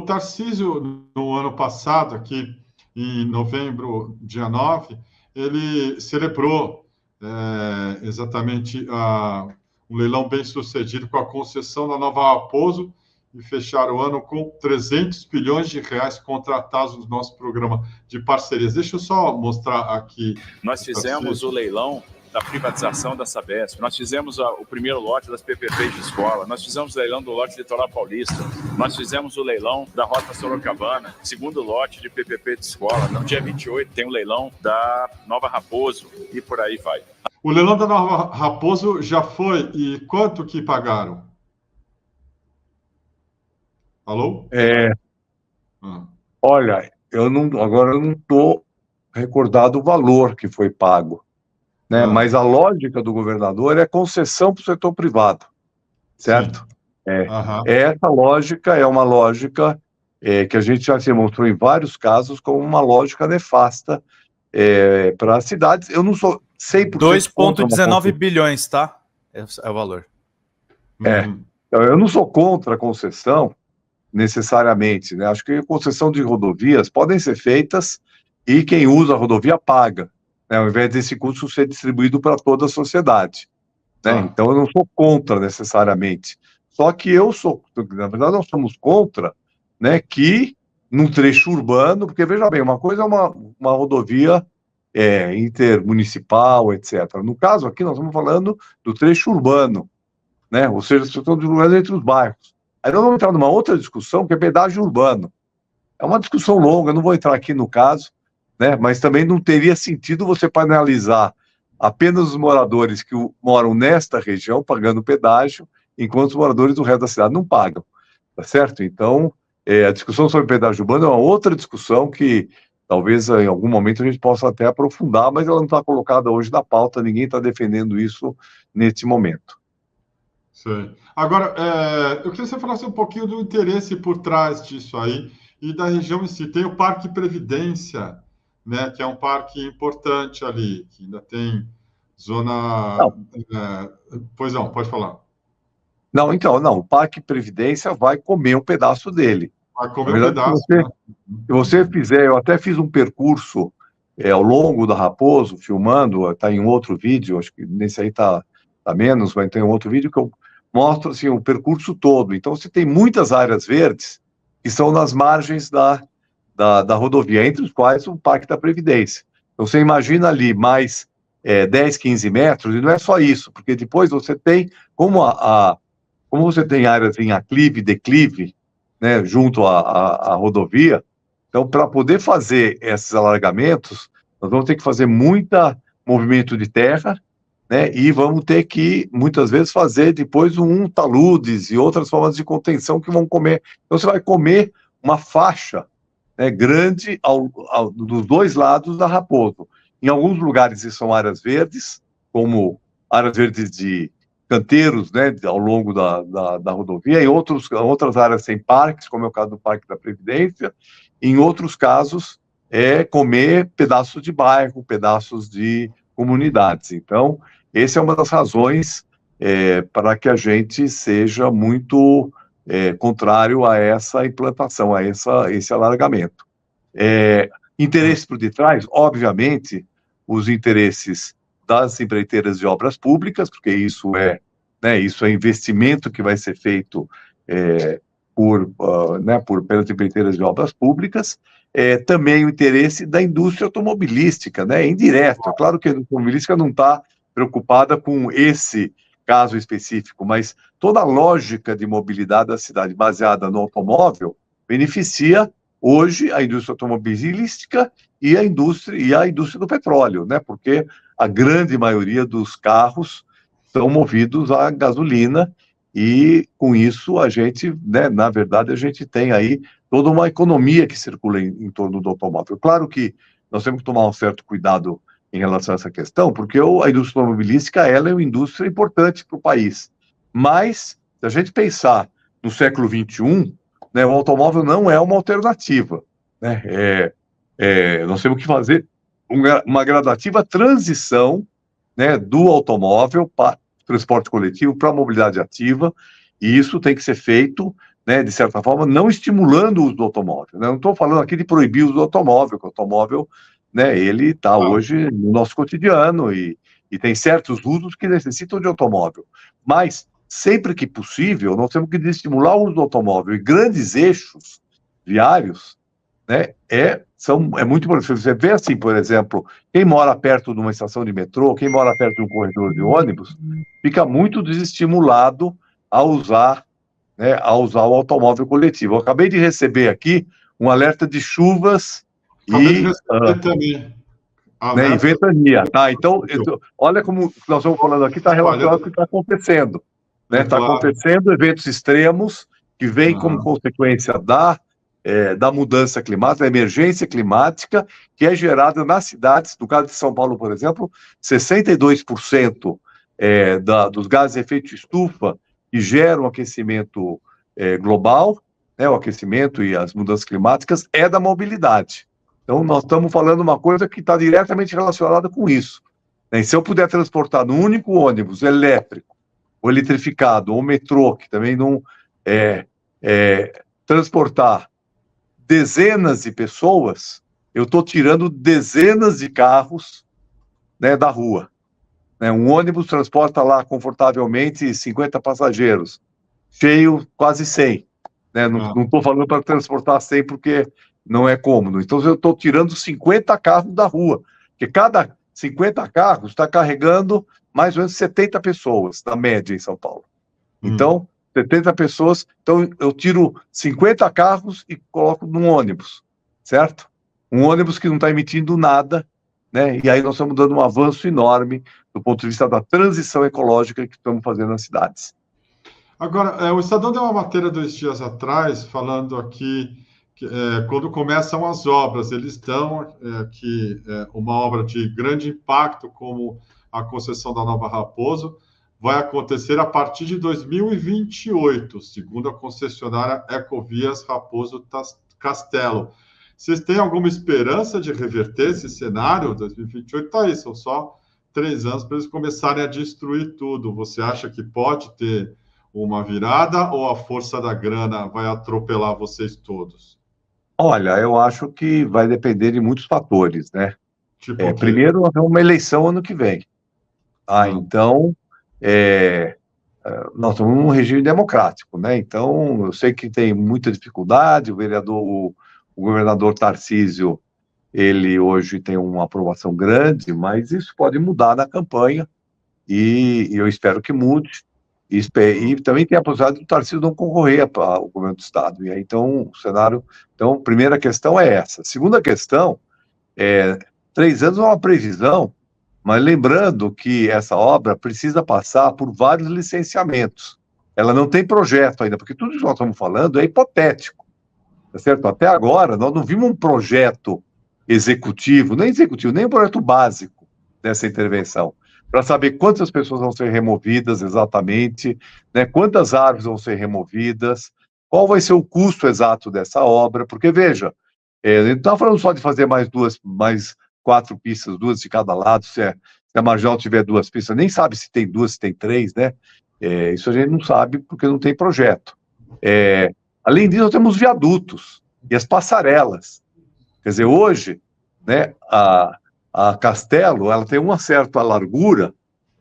o Tarcísio, no ano passado, aqui em novembro, dia 9, ele celebrou exatamente um leilão bem sucedido com a concessão da Nova Raposo e fechar o ano com 300 bilhões de reais contratados no nosso programa de parcerias. Deixa eu só mostrar aqui. Nós fizemos o leilão da privatização da Sabesp, nós fizemos o primeiro lote das PPPs de escola, nós fizemos o leilão do lote Litoral Paulista, nós fizemos o leilão da Rota Sorocabana, segundo lote de PPP de escola. No dia 28 tem o leilão da Nova Raposo e por aí vai. O leilão da Nova Raposo já foi, e quanto que pagaram? Alô? Olha, agora eu não estou recordado o valor que foi pago, né? Mas a lógica do governador é concessão para o setor privado, certo? Essa lógica é uma lógica que a gente já se mostrou em vários casos como uma lógica nefasta para as cidades. Eu não sou 100% 2,19 bilhões, tá? É o valor. Então, eu não sou contra a concessão, necessariamente, né? Acho que a concessão de rodovias podem ser feitas e quem usa a rodovia paga, né? Ao invés desse custo ser distribuído para toda a sociedade, né? Então eu não sou contra necessariamente, só que na verdade nós somos contra, né, que num trecho urbano, porque veja bem, uma coisa é uma rodovia intermunicipal, etc. No caso aqui nós estamos falando do trecho urbano, né? Ou seja, nós estamos distribuindo entre os bairros. Aí nós vamos entrar numa outra discussão, que é pedágio urbano. É uma discussão longa, eu não vou entrar aqui no caso, né? Mas também não teria sentido você penalizar apenas os moradores que moram nesta região pagando pedágio, enquanto os moradores do resto da cidade não pagam, tá certo? Então, a discussão sobre pedágio urbano é uma outra discussão que talvez em algum momento a gente possa até aprofundar, mas ela não está colocada hoje na pauta, ninguém está defendendo isso neste momento. Sim. Agora, eu queria que você falasse um pouquinho do interesse por trás disso aí e da região em si. Tem o Parque Previdência, né, que é um parque importante ali, que ainda tem zona... Pois não, pode falar. Não, o Parque Previdência vai comer um pedaço dele. Vai comer um pedaço. Se você fizer, eu até fiz um percurso ao longo da Raposo, filmando, está em um outro vídeo, acho que nesse aí está menos, mas tem um outro vídeo que eu mostro assim, o percurso todo. Então, você tem muitas áreas verdes que são nas margens da rodovia, entre os quais o Parque da Previdência. Então, você imagina ali mais 10, 15 metros, e não é só isso, porque depois você tem, como você tem áreas em aclive e declive, né, junto à rodovia, então, para poder fazer esses alargamentos, nós vamos ter que fazer muito movimento de terra, né, e vamos ter que, muitas vezes, fazer depois taludes e outras formas de contenção que vão comer. Então, você vai comer uma faixa, né, grande dos dois lados da Raposo. Em alguns lugares, isso são áreas verdes, como áreas verdes de canteiros, né, ao longo da rodovia. Em outras áreas tem parques, como é o caso do Parque da Previdência. Em outros casos, comer pedaços de bairro, pedaços de comunidades. Então, essa é uma das razões para que a gente seja muito contrário a essa implantação, a esse alargamento. Interesse por detrás, obviamente, os interesses das empreiteiras de obras públicas, porque isso é investimento que vai ser feito pelas empreiteiras de obras públicas, também o interesse da indústria automobilística, né, indireto. É claro que a indústria automobilística não está preocupada com esse caso específico, mas toda a lógica de mobilidade da cidade baseada no automóvel beneficia hoje a indústria automobilística e a indústria do petróleo, né, porque a grande maioria dos carros são movidos a gasolina e, com isso, a gente, né, na verdade, a gente tem aí toda uma economia que circula em torno do automóvel. Claro que nós temos que tomar um certo cuidado em relação a essa questão, porque a indústria automobilística, ela é uma indústria importante para o país. Mas, se a gente pensar no século XXI, né, o automóvel não é uma alternativa, né? Nós temos que fazer uma gradativa transição, né, do automóvel para transporte coletivo, para a mobilidade ativa, e isso tem que ser feito, né, de certa forma, não estimulando o uso do automóvel. Né? Não estou falando aqui de proibir o uso do automóvel, porque o automóvel, né, ele está hoje no nosso cotidiano e tem certos usos que necessitam de automóvel. Mas, sempre que possível, nós temos que estimular o uso do automóvel. E grandes eixos viários, né, é muito importante. Você vê assim, por exemplo, quem mora perto de uma estação de metrô, quem mora perto de um corredor de ônibus, fica muito desestimulado a usar o automóvel coletivo. Eu acabei de receber aqui um alerta de chuvas Acabei de receber também. Né, e ventania, tá? Então, olha como nós estamos falando aqui, está relacionado com o que está acontecendo. Está acontecendo eventos extremos que vêm como consequência da mudança climática, da emergência climática, que é gerada nas cidades. No caso de São Paulo, por exemplo, 62% dos gases de efeito estufa que geram o aquecimento global, né, o aquecimento e as mudanças climáticas, é da mobilidade. Então, nós estamos falando uma coisa que está diretamente relacionada com isso. E se eu puder transportar num único ônibus elétrico, ou eletrificado, ou metrô, que também não transportar dezenas de pessoas, eu estou tirando dezenas de carros, né, da rua. Um ônibus transporta lá confortavelmente 50 passageiros, cheio quase 100. Né? Não estou falando para transportar 100 porque não é cômodo. Então, eu estou tirando 50 carros da rua, porque cada 50 carros está carregando mais ou menos 70 pessoas, na média, em São Paulo. Então, 70 pessoas, então eu tiro 50 carros e coloco num ônibus, certo? Um ônibus que não está emitindo nada, né? E aí nós estamos dando um avanço enorme do ponto de vista da transição ecológica que estamos fazendo nas cidades. Agora, o Estadão deu uma matéria 2 dias atrás, falando aqui que quando começam as obras, eles dão uma obra de grande impacto, como a concessão da Nova Raposo, vai acontecer a partir de 2028, segundo a concessionária Ecovias Raposo Castelo. Vocês têm alguma esperança de reverter esse cenário? 2028 está aí, são só 3 anos para eles começarem a destruir tudo. Você acha que pode ter uma virada ou a força da grana vai atropelar vocês todos? Olha, eu acho que vai depender de muitos fatores, né? Tipo primeiro, nós temos uma eleição ano que vem. Então, nós estamos num regime democrático, né? Então, eu sei que tem muita dificuldade, o governador Tarcísio, ele hoje tem uma aprovação grande, mas isso pode mudar na campanha, e eu espero que mude, e também tem a possibilidade do Tarcísio não concorrer ao governo do Estado, e aí, então, o cenário... Então, a primeira questão é essa. Segunda questão, 3 anos é uma previsão, mas lembrando que essa obra precisa passar por vários licenciamentos. Ela não tem projeto ainda, porque tudo que nós estamos falando é hipotético, tá certo? Até agora, nós não vimos um projeto executivo, nem um projeto básico dessa intervenção, para saber quantas pessoas vão ser removidas exatamente, né? Quantas árvores vão ser removidas, qual vai ser o custo exato dessa obra, porque, veja, a gente não está falando só de fazer mais 4 pistas, 2 de cada lado, se a marginal tiver 2 pistas, nem sabe se tem 2, se tem 3, né? Isso a gente não sabe porque não tem projeto. Além disso, nós temos viadutos e as passarelas. Quer dizer, hoje, né, a Castelo, ela tem uma certa largura,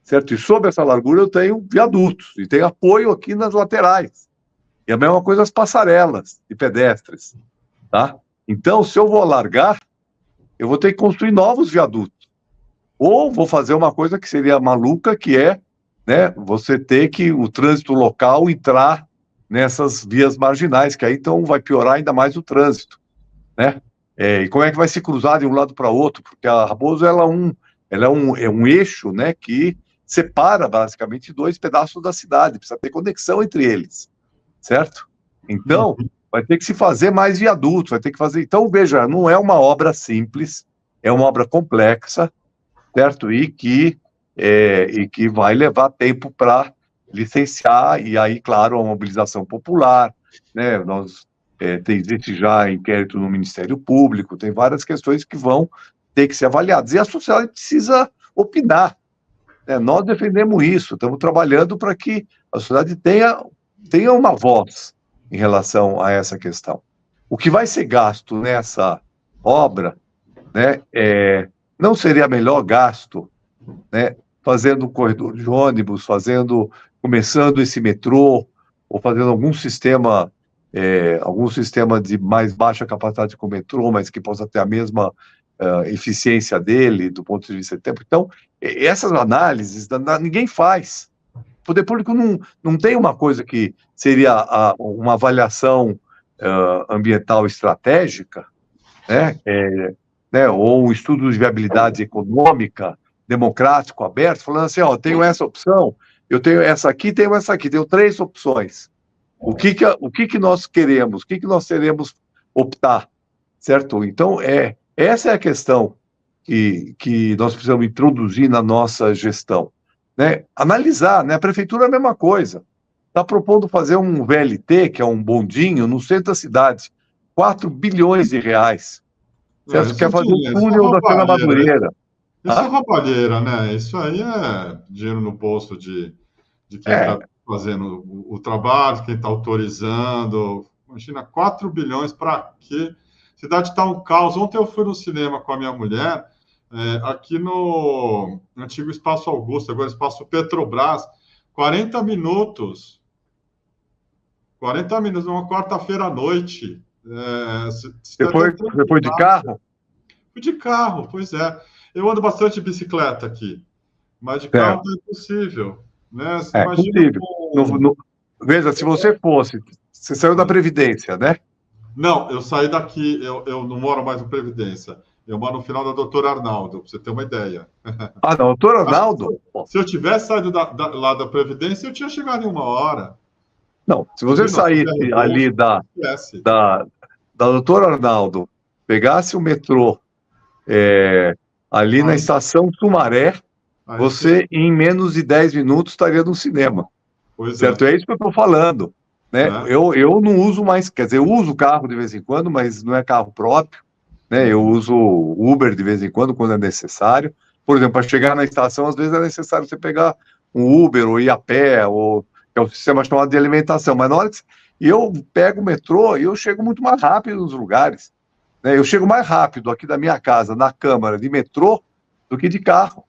certo? E sobre essa largura eu tenho viadutos, e tenho apoio aqui nas laterais. E a mesma coisa as passarelas de pedestres, tá? Então, se eu vou alargar, eu vou ter que construir novos viadutos. Ou vou fazer uma coisa que seria maluca, que é, né, você ter que o trânsito local entrar nessas vias marginais, que aí então vai piorar ainda mais o trânsito, né? E como é que vai se cruzar de um lado para outro? Porque a Raposo ela é um eixo, né, que separa basicamente 2 pedaços da cidade, precisa ter conexão entre eles, certo? Então, vai ter que se fazer mais viadutos, vai ter que fazer... Então, veja, não é uma obra simples, é uma obra complexa, certo? E que vai levar tempo para licenciar, e aí, claro, a mobilização popular, né? Existe já inquérito no Ministério Público, tem várias questões que vão ter que ser avaliadas. E a sociedade precisa opinar, né? Nós defendemos isso, estamos trabalhando para que a sociedade tenha uma voz, em relação a essa questão. O que vai ser gasto nessa obra, né, não seria melhor gasto, né, fazendo um corredor de ônibus, começando esse metrô, ou fazendo algum sistema de mais baixa capacidade com o metrô, mas que possa ter a mesma eficiência dele, do ponto de vista de tempo. Então, essas análises ninguém faz. O poder público não tem uma coisa que seria uma avaliação ambiental estratégica, né, ou um estudo de viabilidade econômica, democrático, aberto, falando assim, ó, tenho essa opção, eu tenho essa aqui, tenho 3 opções. O que nós queremos, o que nós teremos optar, certo? Então, essa é a questão que nós precisamos introduzir na nossa gestão, né? Analisar, né? A prefeitura é a mesma coisa. Está propondo fazer um VLT, que é um bondinho, no centro da cidade, 4 bilhões de reais. Certo? Quer fazer um túnel da Cena Madureira. Isso é roubalheira, né? Isso aí é dinheiro no bolso de quem está fazendo o trabalho, quem está autorizando. Imagina, 4 bilhões para quê? A cidade está um caos. Ontem eu fui no cinema com a minha mulher, aqui no antigo Espaço Augusto, agora Espaço Petrobras, 40 minutos numa quarta-feira à noite. Você foi de carro? Fui de carro, pois é. Eu ando bastante de bicicleta aqui, mas de carro não é possível. Né? Você imagina possível. Veja, se você saiu da Previdência, né? Não, eu saí daqui, eu não moro mais na Previdência. Eu moro no final da Doutor Arnaldo, para você ter uma ideia. Ah, não, Doutor Arnaldo? Se eu tivesse saído lá da Previdência, eu tinha chegado em 1 hora. Não, se você saísse ali da Doutor Arnaldo, pegasse o metrô ali na estação Sumaré, você, em menos de 10 minutos, estaria no cinema. Pois certo? É isso que eu estou falando. Né? Eu não uso mais, quer dizer, eu uso carro de vez em quando, mas não é carro próprio. Né? Eu uso Uber de vez em quando é necessário. Por exemplo, para chegar na estação, às vezes é necessário você pegar um Uber ou ir a pé, que é o sistema chamado de alimentação. Mas na hora que eu pego o metrô, eu chego muito mais rápido nos lugares. Né? Eu chego mais rápido aqui da minha casa, na Câmara, de metrô, do que de carro.